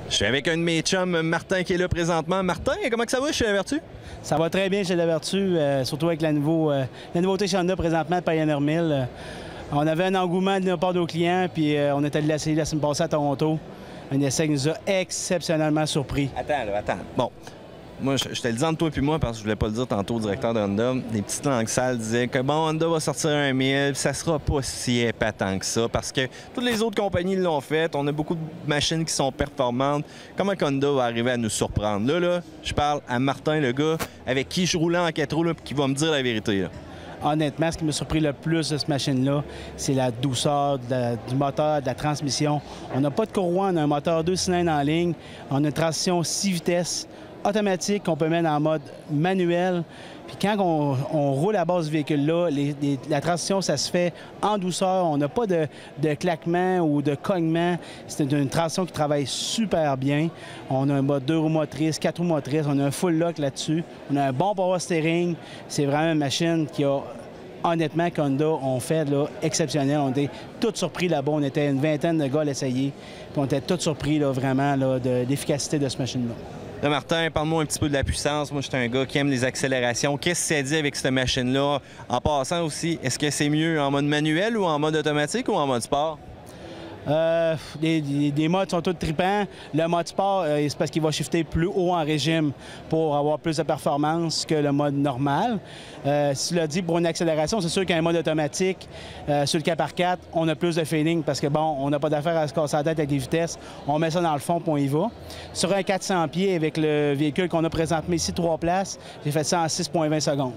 Je suis avec un de mes chums, Martin, qui est là présentement. Martin, comment que ça va chez La Vertu? Ça va très bien chez La Vertu, surtout avec la nouveauté chez Honda présentement, Pioneer 1000. On avait un engouement de la part de nos clients, puis on est allé l'essayer la semaine passée à Toronto. Un essai qui nous a exceptionnellement surpris. Attends. Bon, moi, je te le dis entre toi et moi parce que je voulais pas le dire tantôt au directeur de Honda. Des petites langues sales disaient que bon, Honda va sortir un 1000, puis ça sera pas si épatant que ça parce que toutes les autres compagnies l'ont fait. On a beaucoup de machines qui sont performantes. Comment Honda va arriver à nous surprendre? Là, je parle à Martin, le gars avec qui je roulais en 4 roues, puis qui va me dire la vérité. Là. Honnêtement, ce qui m'a surpris le plus de cette machine-là, c'est la douceur du moteur, de la transmission. On n'a pas de courroie, on a un moteur 2 cylindres en ligne, on a une transition 6 vitesses automatique qu'on peut mettre en mode manuel. Puis quand on roule à base du véhicule-là, la transition, ça se fait en douceur. On n'a pas de claquement ou de cognement. C'est une transition qui travaille super bien. On a un mode 2 roues motrices, 4 roues motrices. On a un full lock là-dessus. On a un bon power steering. C'est vraiment une machine qui a, honnêtement, qu'Honda ont fait là, exceptionnel. On était tous surpris là-bas. On était une vingtaine de gars à l'essayer. Puis on était tous surpris là, vraiment là, de l'efficacité de cette machine-là. Là, Martin, parle-moi un petit peu de la puissance. Moi, je suis un gars qui aime les accélérations. Qu'est-ce que ça dit avec cette machine-là? En passant aussi, est-ce que c'est mieux en mode manuel ou en mode automatique ou en mode sport? Les modes sont tous tripants. Le mode sport, c'est parce qu'il va shifter plus haut en régime pour avoir plus de performance que le mode normal. Si tu l'as dit, pour une accélération, c'est sûr qu'un mode automatique, sur le 4x4, on a plus de feeling parce que, bon, on n'a pas d'affaire à se casser la tête avec les vitesses. On met ça dans le fond, puis on y va. Sur un 400 pieds, avec le véhicule qu'on a présentement ici, 3 places, j'ai fait ça en 6,20 secondes.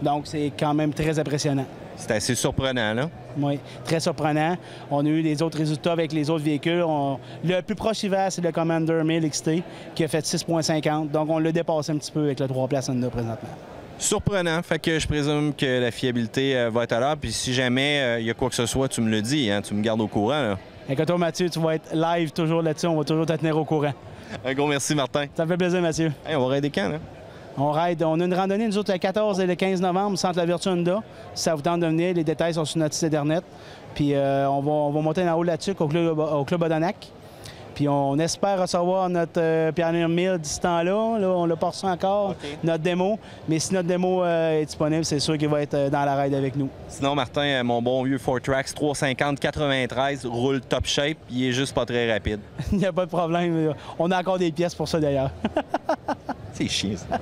Donc, c'est quand même très impressionnant. C'est assez surprenant, là. Oui, très surprenant. On a eu les autres résultats avec les autres véhicules. Le plus proche hiver, c'est le Commander 1000 XT qui a fait 6,50. Donc, on l'a dépassé un petit peu avec le 3 places Honda présentement. Surprenant. Fait que je présume que la fiabilité va être à l'heure. Puis si jamais il y a quoi que ce soit, tu me le dis, hein? Tu me gardes au courant, là. Écoute, toi, Mathieu, tu vas être live toujours là-dessus. On va toujours te tenir au courant. Un gros merci, Martin. Ça me fait plaisir, Mathieu. Hey, on va raider quand, là? On a une randonnée, nous autres, le 14 et le 15 novembre, Centre La Vertu Honda. Si ça vous tente de venir, les détails sont sur notre site Internet. Puis on va monter en haut là-dessus au Club Odonac. Puis on espère recevoir notre Pioneer 1000 d'ici temps-là. Là, on l'a pas reçu encore, okay. Notre démo. Mais si notre démo est disponible, c'est sûr qu'il va être dans la ride avec nous. Sinon, Martin, mon bon vieux Ford Trax 350-93 roule top shape. Il est juste pas très rapide. Il n'y a pas de problème. On a encore des pièces pour ça, d'ailleurs. C'est chiant, ça.